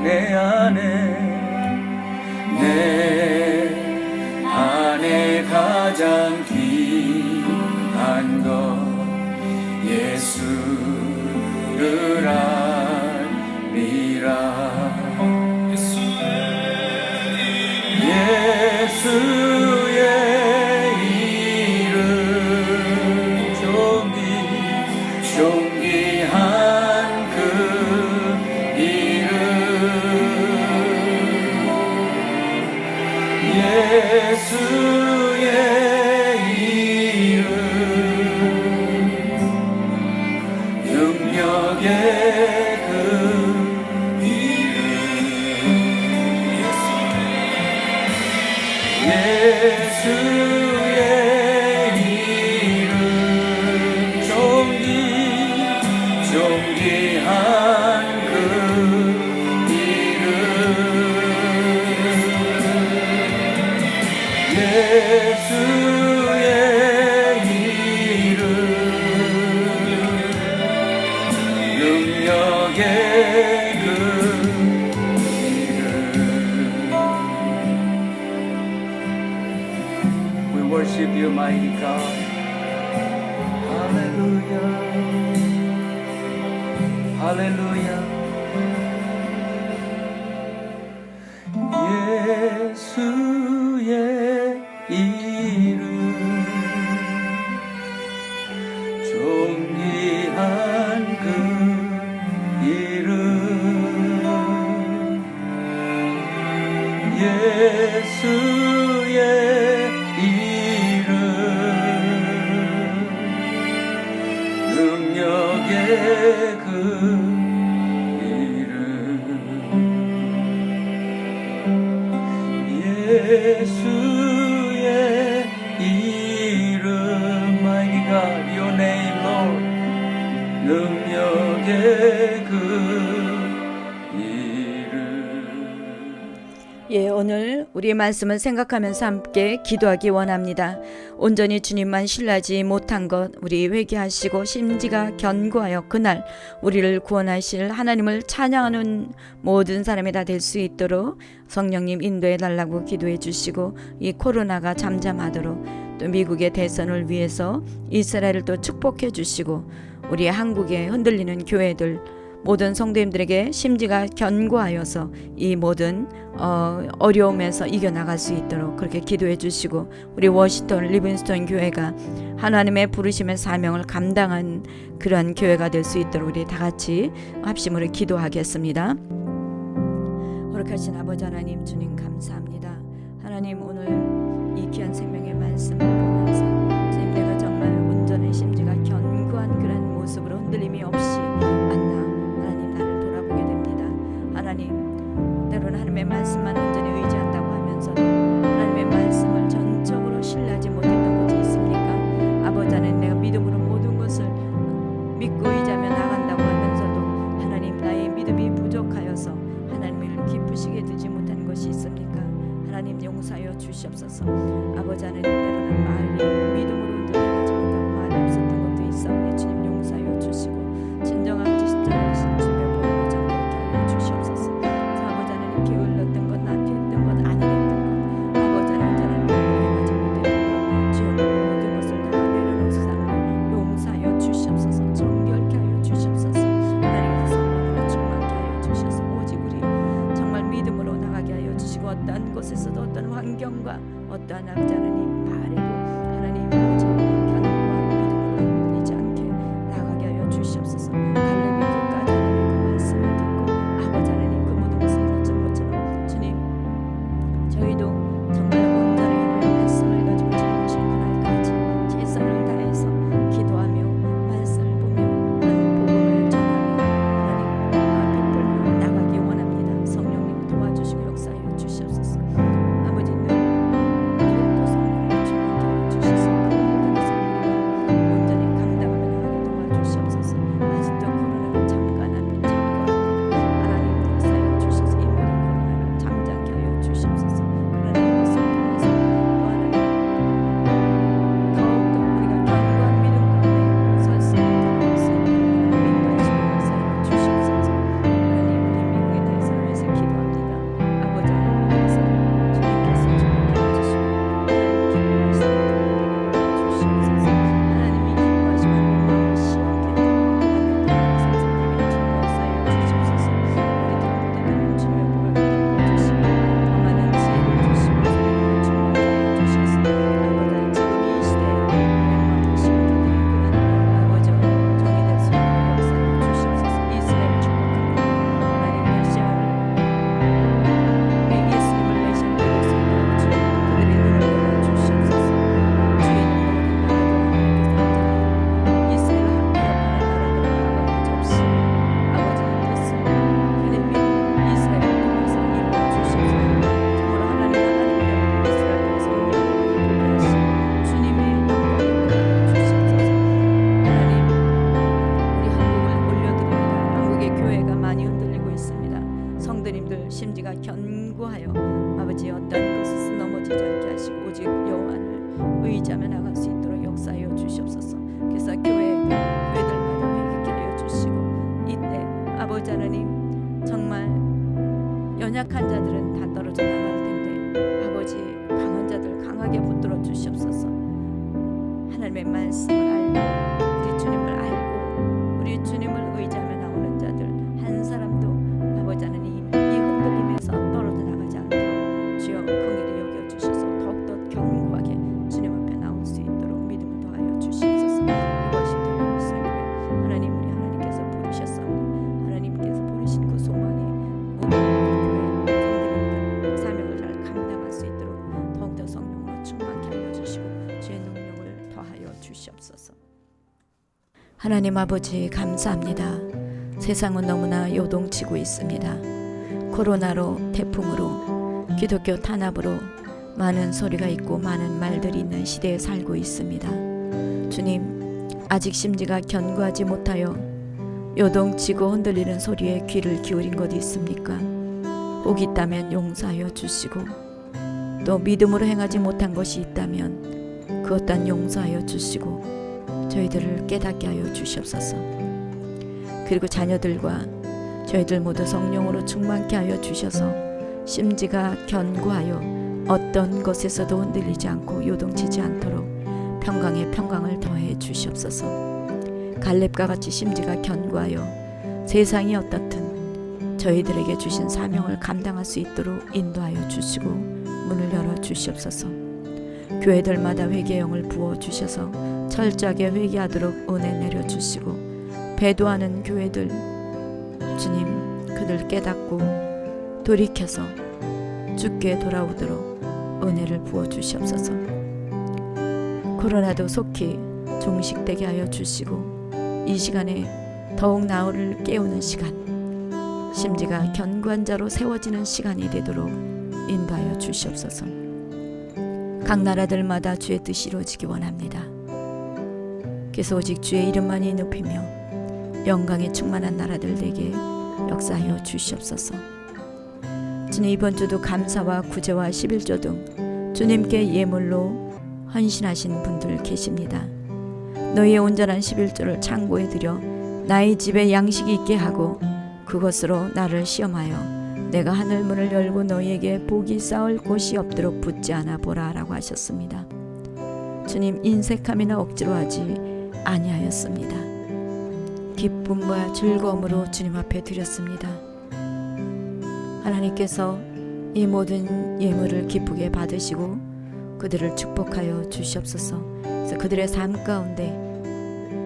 B: 내 안에 가장 귀한 것, 예수를 아니라. 예수의 이름 존귀한 그 이름, 예수의 이름 능력의 그 예수의 이름 존귀한 그 이름, 예수의 이름 능력의 그 worship you, mighty God. Hallelujah. Hallelujah. 예수의 이름 존귀한 그 이름, 예수의 이름 능력의 그 이름, 예수의 이름, mighty God, your name, Lord, 능력의 그
A: 오늘 우리의 말씀을 생각하면서 함께 기도하기 원합니다. 온전히 주님만 신뢰하지 못한 것 우리 회개하시고 심지가 견고하여 그날 우리를 구원하실 하나님을 찬양하는 모든 사람이 다 될 수 있도록 성령님 인도해 달라고 기도해 주시고, 이 코로나가 잠잠하도록 또 미국의 대선을 위해서 이스라엘을 또 축복해 주시고 우리 한국의 흔들리는 교회들 모든 성도님들에게 심지가 견고하여서 이 모든 어려움에서 이겨나갈 수 있도록 그렇게 기도해 주시고, 우리 워싱턴 리빙스턴 교회가 하나님의 부르심의 사명을 감당한 그러한 교회가 될 수 있도록 우리 다 같이 합심으로 기도하겠습니다. 거룩하신 아버지 하나님, 주님 감사합니다. 하나님, 오늘 이 귀한 생명의 말씀을 보면서 주님, 내가 정말 온전한 심지가 견고한 그런 모습으로 흔들림이 없이 만나 하나님 나를 돌아보게 됩니다. 하나님, 때로는 하나님의 말씀만 온전히 의지한다고 하면서도 하나님의 말씀을 전적으로 신뢰하지 못했던 곳이 있습니까? 아버지 하나님, 내가 믿음으로 모든 것을 믿고 의지하며 나간다고 하면서도 하나님, 나의 믿음이 부족하여서 하나님을 기쁘시게 되지 못하는 것이 있습니까? 하나님, 용서하여 주시옵소서. 아버지 하나님, 때로는 말이 믿음으로 흔들리지 못하고 말이 없었던 것도 있사오니 주님 용서하여 주시고, 진정한 지식자이신 주님의 보혈로 정결케 하여 주시옵소서. 아버지 하나님, 게을렀던 것, 나태했던 것, 안일했던 것, 아버지 하나님, 행하지 못했던 것, 주여 모든 것을 다 내려놓사오니 용서하여 주시옵소서. 정결케 하여 주시옵소서. 하나님께서 성령으로 충만케 하여 주셔서 오직 우리 정말 믿음으로 나가게 하여 주시고, 어떠한 곳에서도 어떤 환경과 어떠한 아버지 하나님 말에도 하나님 오직 견고한 믿음으로 흔들리지 않게 나가게 하여 주시옵소서. 갈렙이 끝까지 하나님의 그 말씀을 듣고 아버지 하나님 그 모든 것을 이뤘던 것처럼 주님, 저희도 정말 온전히 하나님의 말씀을 가지고 주님 오시는 그날까지 최선을 다해서 기도하며 말씀을 보며 복음을 전하며 하나님 빛불며 나가기 원합니다. 성령님 도와주시고 역사하여 주시옵소서. 아버지, 더욱더 성령님 충만케 하여 주셔서 그 모든 것을 우리가 온전히 감당하며 나가게 도와주시옵소서. 아직도 코로나가 잠깐 안 빈지가 없습니다. 하나님 역사하여 주셔서 이 모든 코로나를 잠잠케 하여 주시옵소서. 그러나 이것을 통해서 또 하나님 더욱더 우리가 견고한 믿음 가운데 설 수 있도록 할 수 있도록 인도하시고 역사하여 주시옵소서. 하나님, 우리 미국에 대해서 위해서 기도합니다. 아버지 하나님, 위해서 주님께서 축복해 주시고 하나님 기뻐하시는 분들에게 주시옵소서. 하나님이 기뻐하시는 마음을 시원케 하는 선생님의 역사하여 주시옵소서. 우리 다모두들 주님의 복을 덮어주시고 더 많은 지혜를 주시고 성령으로 충만케 하여 주셔서 아버지, 지금 이 시대에 멸망하시는 그런 아버지 종이 될 수 있도록 역사하여 주시옵소서. 이스라엘 축복합니다. 하나님, 메시아를 우리 예수님을 메시아로 믿을 수 있도록 주님 그들의 눈을 열어 주시옵소서. 주의 눈으로 나라도 하나님께서 온전히 이스라엘 합의 여편의 나라들과 아버지 없이 아버지의 뜻을 그의 믿음 이스라엘을 통해서 이루어 주시옵소서. 참으로 하나님대로 이스라엘에서 운명을 보게 하시고 주님의 영광을 보게 주시옵소서. 하나님, 우리 한국을 올려드립니다. 한국의 교회가 많이 흔들리고 있습니다. 성도님들 심지가 견고하여 아버지 어떠한 것에서 넘어지지 않게 하시고 오직 여호와를 의지하며 나갈 수 있도록 역사하여 주시옵소서. 그래서 교회들마다 회개케 하여 주시고 이때 아버지 하나님, 정말 연약한 자들은 다 떨어져 나갈 텐데 아버지 강한 자들 강하게 붙들어 주시옵소서. 하나님의 말씀을 알고 우리 주님을 알고 우리 주님을 의지하며 나오는 자들 한 사람도 아버지 하나님 이 흔들림에서 떨어져 나가지 않도록 주여 긍휼히 여겨주셔서 더욱더 견고하게 주님 앞에 나올 수 있도록 믿음을 더하여 주시옵소서. 워싱턴 리빙스턴 하나님, 우리 하나님께서 부르셨사오니 하나님께서 부르신 그 소망에 우리 교회 성도님들 사명을 잘 감당할 수 있도록 더욱더 성령으로 충만케 하여 주시고 주의 능력을 더하여 주시옵소서. 하나님 아버지 감사합니다. 세상은 너무나 요동치고 있습니다. 코로나로, 태풍으로, 기독교 탄압으로 많은 소리가 있고 많은 말들이 있는 시대에 살고 있습니다. 주님, 아직 심지가 견고하지 못하여 요동치고 흔들리는 소리에 귀를 기울인 것 있습니까? 혹 있다면 용서하여 주시고 또 믿음으로 행하지 못한 것이 있다면 그것 또한 용서하여 주시고 저희들을 깨닫게 하여 주시옵소서. 그리고 자녀들과 저희들 모두 성령으로 충만케 하여 주셔서 심지가 견고하여 어떤 것에서도 흔들리지 않고 요동치지 않도록 평강에 평강을 더해 주시옵소서. 갈렙과 같이 심지가 견고하여 세상이 어떻든 저희들에게 주신 사명을 감당할 수 있도록 인도하여 주시고 문을 열어 주시옵소서. 교회들마다 회개의 영을 부어 주셔서 철저하게 회개하도록 은혜 내려 주시고, 배도하는 교회들 주님 그들 깨닫고 돌이켜서 주께 돌아오도록 은혜를 부어 주시옵소서. 코로나도 속히 종식되게 하여 주시고, 이 시간에 더욱 나를 깨우는 시간, 심지가 견고한 자로 세워지는 시간이 되도록 인도하여 주시옵소서. 각 나라들마다 주의 뜻이 이루어지기 원합니다. 그래서 오직 주의 이름만이 높이며 영광에 충만한 나라들 되게 역사하여 주시옵소서. 주님, 이번 주도 감사와 구제와 11조 등 주님께 예물로 헌신하신 분들 계십니다. 너희의 온전한 11조를 창고에 들여 나의 집에 양식이 있게 하고 그것으로 나를 시험하여 내가 하늘 문을 열고 너희에게 복이 쌓을 곳이 없도록 붙지 않아 보라 라고 하셨습니다. 주님, 인색함이나 억지로 하지 아니하였습니다. 기쁨과 즐거움으로 주님 앞에 드렸습니다. 하나님께서 이 모든 예물을 기쁘게 받으시고 그들을 축복하여 주시옵소서. 그래서 그들의 삶 가운데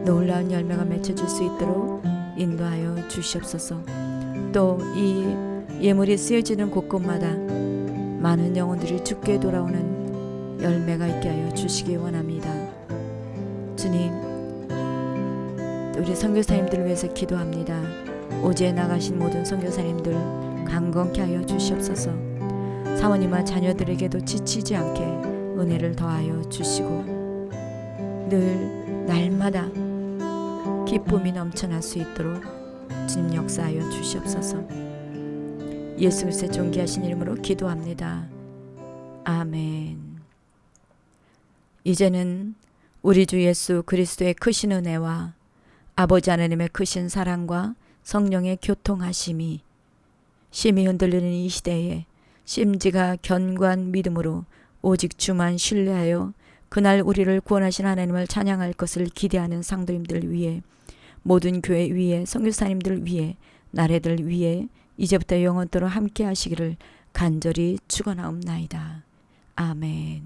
A: 놀라운 열매가 맺혀질 수 있도록 인도하여 주시옵소서. 또 이 예물이 쓰여지는 곳곳마다 많은 영혼들이 주께 돌아오는 열매가 있게 하여 주시기 원합니다. 주님, 우리 선교사님들을 위해서 기도합니다. 오지에 나가신 모든 선교사님들 강건케 하여 주시옵소서. 사모님과 자녀들에게도 지치지 않게 은혜를 더하여 주시고 늘 날마다 기쁨이 넘쳐날 수 있도록 주님 역사하여 주시옵소서. 예수 그리스도의 존귀하신 이름으로 기도합니다. 아멘. 이제는 우리 주 예수 그리스도의 크신 은혜와 아버지 하나님의 크신 사랑과 성령의 교통하심이 심히 흔들리는 이 시대에 심지가 견고한 믿음으로 오직 주만 신뢰하여 그날 우리를 구원하신 하나님을 찬양할 것을 기대하는 상도님들 위해, 모든 교회 위에, 선교사님들 위에, 나라들 위에 이제부터 영원토록 함께 하시기를 간절히 축원하옵나이다. 아멘.